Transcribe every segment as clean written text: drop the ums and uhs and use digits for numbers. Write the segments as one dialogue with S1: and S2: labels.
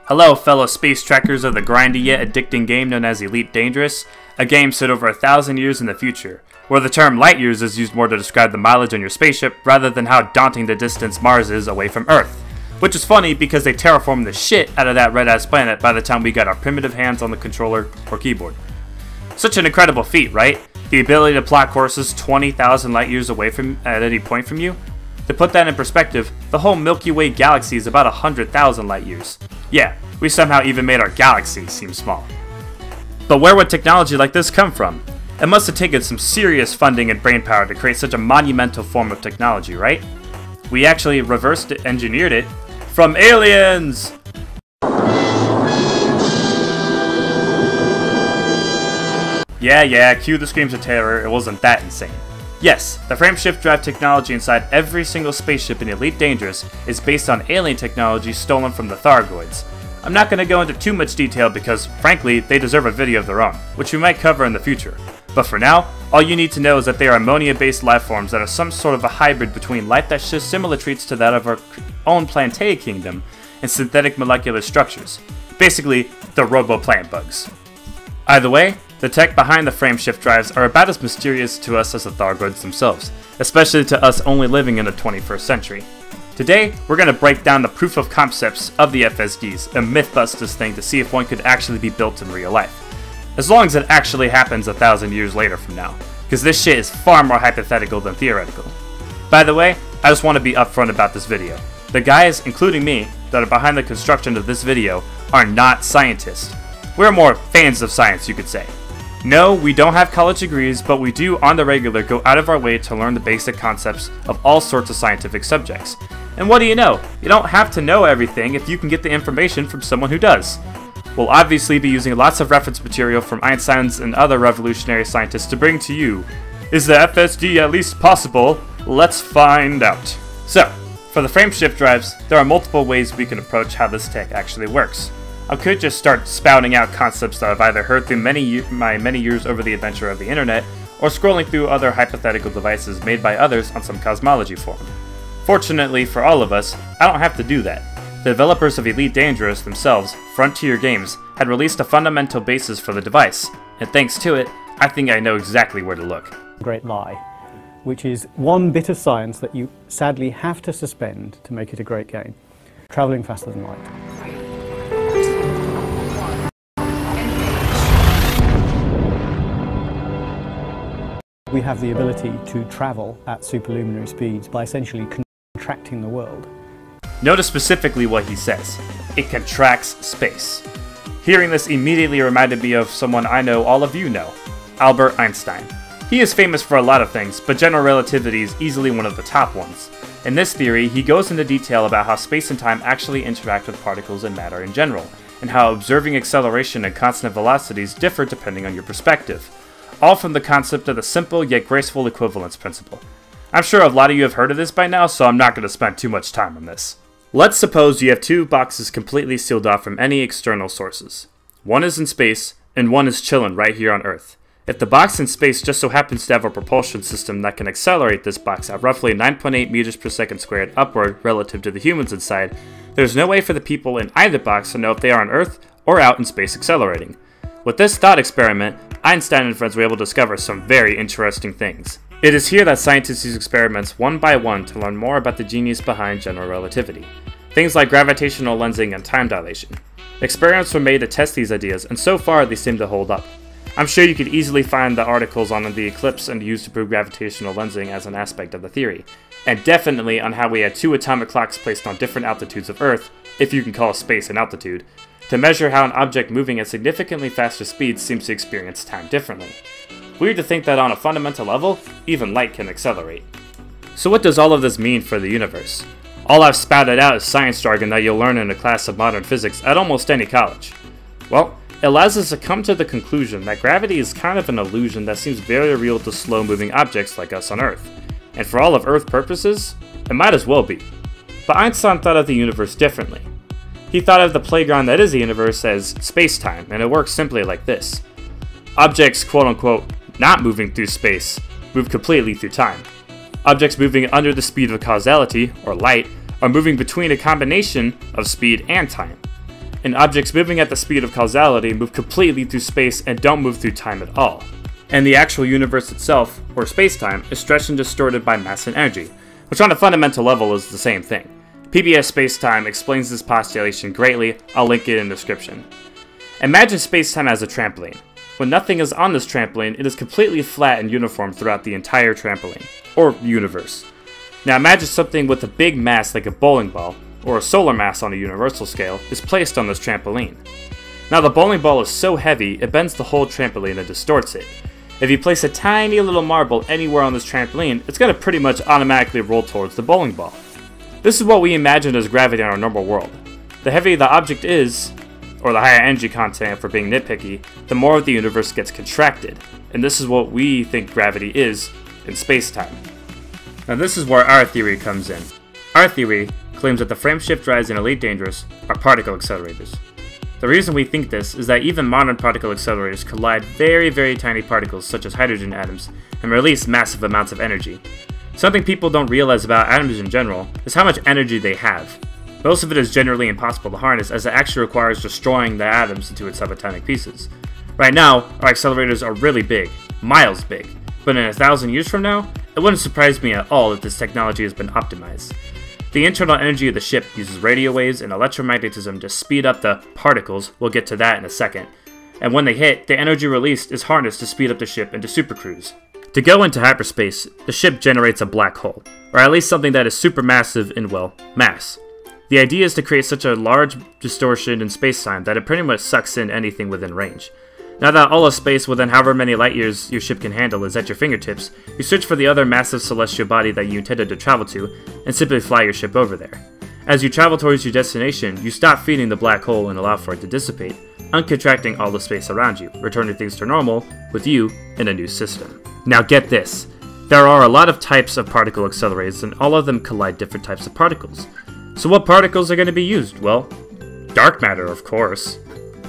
S1: Hello fellow space trackers of the grindy yet addicting game known as Elite Dangerous, a game set over 1,000 years in the future, where the term light years is used more to describe the mileage on your spaceship rather than how daunting the distance Mars is away from Earth. Which is funny because they terraformed the shit out of that red-ass planet by the time we got our primitive hands on the controller or keyboard. Such an incredible feat, right? The ability to plot courses 20,000 light years away from at any point from you? To put that in perspective, the whole Milky Way galaxy is about 100,000 light years. Yeah, we somehow even made our galaxy seem small. But where would technology like this come from? It must have taken some serious funding and brainpower to create such a monumental form of technology, right? We actually reverse engineered it from aliens! Yeah, cue the screams of terror, it wasn't that insane. Yes, the frameshift drive technology inside every single spaceship in Elite Dangerous is based on alien technology stolen from the Thargoids. I'm not going to go into too much detail because, frankly, they deserve a video of their own, which we might cover in the future. But for now, all you need to know is that they are ammonia-based life forms that are some sort of a hybrid between life that shows similar traits to that of our own Plantae kingdom and synthetic molecular structures. Basically, the robo-plant bugs. Either way, the tech behind the frameshift drives are about as mysterious to us as the Thargoids themselves, especially to us only living in the 21st century. Today, we're going to break down the proof of concepts of the FSDs and myth bust this thing to see if one could actually be built in real life. As long as it actually happens 1,000 years later from now, because this shit is far more hypothetical than theoretical. By the way, I just want to be upfront about this video. The guys, including me, that are behind the construction of this video are not scientists. We're more fans of science, you could say. No, we don't have college degrees, but we do on the regular go out of our way to learn the basic concepts of all sorts of scientific subjects. And what do you know? You don't have to know everything if you can get the information from someone who does. We'll obviously be using lots of reference material from Einstein's and other revolutionary scientists to bring to you. Is the FSD at least possible? Let's find out. So, for the frameshift drives, there are multiple ways we can approach how this tech actually works. I could just start spouting out concepts that I've either heard through my many years over the adventure of the internet, or scrolling through other hypothetical devices made by others on some cosmology forum. Fortunately for all of us, I don't have to do that. The developers of Elite Dangerous themselves, Frontier Games, had released a fundamental basis for the device, and thanks to it, I think I know exactly where to look.
S2: Great lie, which is one bit of science that you sadly have to suspend to make it a great game. Travelling faster than light. We have the ability to travel at superluminary speeds by essentially contracting the world.
S1: Notice specifically what he says. It contracts space. Hearing this immediately reminded me of someone I know all of you know, Albert Einstein. He is famous for a lot of things, but General Relativity is easily one of the top ones. In this theory, he goes into detail about how space and time actually interact with particles and matter in general, and how observing acceleration and constant velocities differ depending on your perspective. All from the concept of the simple yet graceful equivalence principle. I'm sure a lot of you have heard of this by now, so I'm not going to spend too much time on this. Let's suppose you have two boxes completely sealed off from any external sources. One is in space, and one is chilling right here on Earth. If the box in space just so happens to have a propulsion system that can accelerate this box at roughly 9.8 meters per second squared upward relative to the humans inside, there's no way for the people in either box to know if they are on Earth or out in space accelerating. With this thought experiment, Einstein and friends were able to discover some very interesting things. It is here that scientists use experiments one by one to learn more about the genius behind general relativity. Things like gravitational lensing and time dilation. Experiments were made to test these ideas, and so far they seem to hold up. I'm sure you could easily find the articles on the eclipse and used to prove gravitational lensing as an aspect of the theory, and definitely on how we had two atomic clocks placed on different altitudes of Earth, if you can call space an altitude, to measure how an object moving at significantly faster speeds seems to experience time differently. Weird to think that on a fundamental level, even light can accelerate. So what does all of this mean for the universe? All I've spouted out is science jargon that you'll learn in a class of modern physics at almost any college. Well, it allows us to come to the conclusion that gravity is kind of an illusion that seems very real to slow-moving objects like us on Earth. And for all of Earth purposes, it might as well be. But Einstein thought of the universe differently. He thought of the playground that is the universe as space-time, and it works simply like this. Objects, quote-unquote, not moving through space, move completely through time. Objects moving under the speed of causality, or light, are moving between a combination of speed and time. and objects moving at the speed of causality move completely through space and don't move through time at all. And the actual universe itself, or space-time, is stretched and distorted by mass and energy, which on a fundamental level is the same thing. PBS Space-Time explains this postulation greatly. I'll link it in the description. Imagine space-time as a trampoline. When nothing is on this trampoline, it is completely flat and uniform throughout the entire trampoline, or universe. Now imagine something with a big mass like a bowling ball, or a solar mass on a universal scale, is placed on this trampoline. Now the bowling ball is so heavy, it bends the whole trampoline and distorts it. If you place a tiny little marble anywhere on this trampoline, it's going to pretty much automatically roll towards the bowling ball. This is what we imagine as gravity in our normal world. The heavier the object is, or the higher energy content for being nitpicky, the more of the universe gets contracted. And this is what we think gravity is in space-time. Now this is where our theory comes in. Our theory claims that the frameshift drives in Elite Dangerous are particle accelerators. The reason we think this is that even modern particle accelerators collide very, very tiny particles such as hydrogen atoms and release massive amounts of energy. Something people don't realize about atoms in general is how much energy they have. Most of it is generally impossible to harness as it actually requires destroying the atoms into its subatomic pieces. Right now, our accelerators are really big, miles big, but in 1,000 years from now, it wouldn't surprise me at all if this technology has been optimized. The internal energy of the ship uses radio waves and electromagnetism to speed up the particles, we'll get to that in a second, and when they hit, the energy released is harnessed to speed up the ship into supercruise. To go into hyperspace, the ship generates a black hole, or at least something that is supermassive in, well, mass. The idea is to create such a large distortion in space-time that it pretty much sucks in anything within range. Now that all of space within however many light years your ship can handle is at your fingertips, you search for the other massive celestial body that you intended to travel to, and simply fly your ship over there. As you travel towards your destination, you stop feeding the black hole and allow for it to dissipate, uncontracting all the space around you, returning things to normal, with you in a new system. Now get this, there are a lot of types of particle accelerators and all of them collide different types of particles. So what particles are going to be used? Well, dark matter, of course.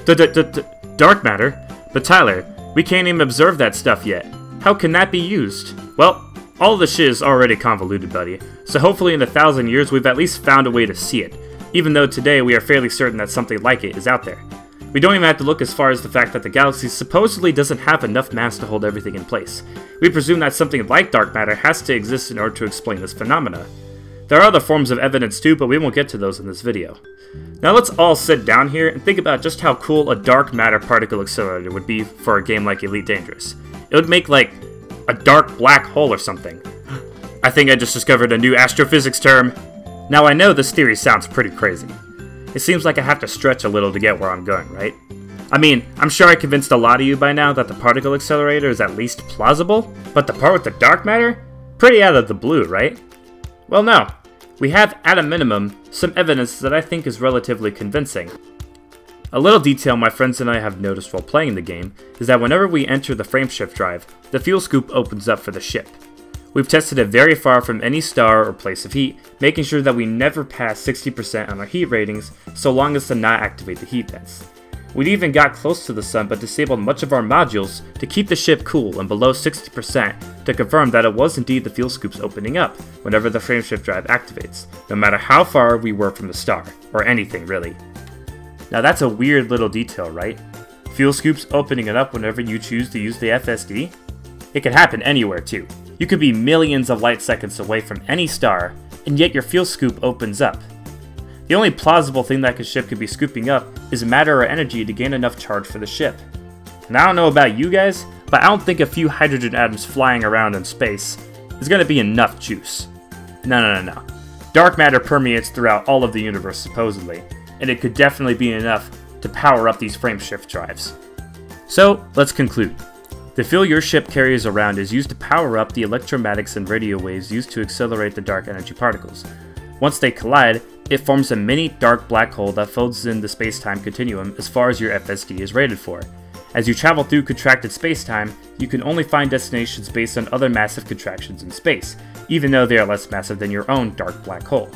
S1: Dark matter? But Tyler, we can't even observe that stuff yet. How can that be used? Well, all the shit is already convoluted, buddy, so hopefully in 1,000 years we've at least found a way to see it, even though today we are fairly certain that something like it is out there. We don't even have to look as far as the fact that the galaxy supposedly doesn't have enough mass to hold everything in place. We presume that something like dark matter has to exist in order to explain this phenomena. There are other forms of evidence too, but we won't get to those in this video. Now let's all sit down here and think about just how cool a dark matter particle accelerator would be for a game like Elite Dangerous. It would make like a dark black hole or something. I think I just discovered a new astrophysics term. Now I know this theory sounds pretty crazy. It seems like I have to stretch a little to get where I'm going, right? I mean, I'm sure I convinced a lot of you by now that the particle accelerator is at least plausible, but the part with the dark matter? Pretty out of the blue, right? Well, no. We have, at a minimum, some evidence that I think is relatively convincing. A little detail my friends and I have noticed while playing the game is that whenever we enter the frameshift drive, the fuel scoop opens up for the ship. We've tested it very far from any star or place of heat, making sure that we never pass 60% on our heat ratings so long as to not activate the heat vents. We'd even got close to the sun but disabled much of our modules to keep the ship cool and below 60% to confirm that it was indeed the fuel scoops opening up whenever the frameshift drive activates, no matter how far we were from the star, or anything really. Now that's a weird little detail, right? Fuel scoops opening it up whenever you choose to use the FSD? It could happen anywhere too. You could be millions of light seconds away from any star, and yet your fuel scoop opens up. The only plausible thing that a ship could be scooping up is matter or energy to gain enough charge for the ship. And I don't know about you guys, but I don't think a few hydrogen atoms flying around in space is going to be enough juice. No. Dark matter permeates throughout all of the universe supposedly, and it could definitely be enough to power up these frameshift drives. So, let's conclude. The fuel your ship carries around is used to power up the electromagnetics and radio waves used to accelerate the dark energy particles. Once they collide, it forms a mini dark black hole that folds in the space-time continuum as far as your FSD is rated for. As you travel through contracted space-time, you can only find destinations based on other massive contractions in space, even though they are less massive than your own dark black hole.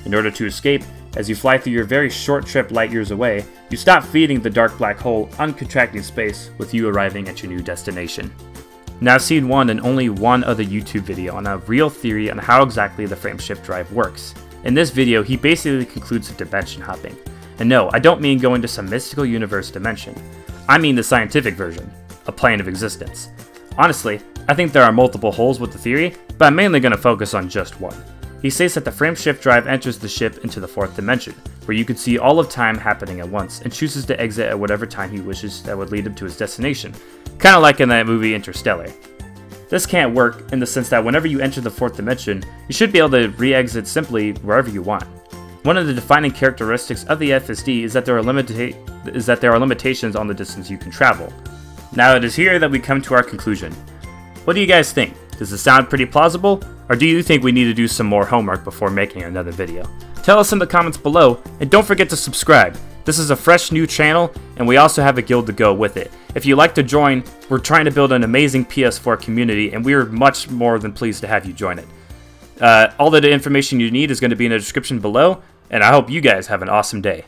S1: In order to escape, as you fly through your very short trip light years away, you stop feeding the dark black hole uncontracting space with you arriving at your new destination. Now I've seen one and only one other YouTube video on a real theory on how exactly the frameshift drive works. In this video, he basically concludes with dimension hopping. And no, I don't mean going to some mystical universe dimension. I mean the scientific version, a plane of existence. Honestly, I think there are multiple holes with the theory, but I'm mainly going to focus on just one. He states that the frameshift drive enters the ship into the 4th dimension, where you can see all of time happening at once, and chooses to exit at whatever time he wishes that would lead him to his destination, kinda like in that movie Interstellar. This can't work in the sense that whenever you enter the 4th dimension, you should be able to re-exit simply wherever you want. One of the defining characteristics of the FSD is that there are limitations on the distance you can travel. Now it is here that we come to our conclusion. What do you guys think? Does it sound pretty plausible? Or do you think we need to do some more homework before making another video? Tell us in the comments below, and don't forget to subscribe. This is a fresh new channel, and we also have a guild to go with it. If you'd like to join, we're trying to build an amazing PS4 community, and we're much more than pleased to have you join it. All the information you need is going to be in the description below, and I hope you guys have an awesome day.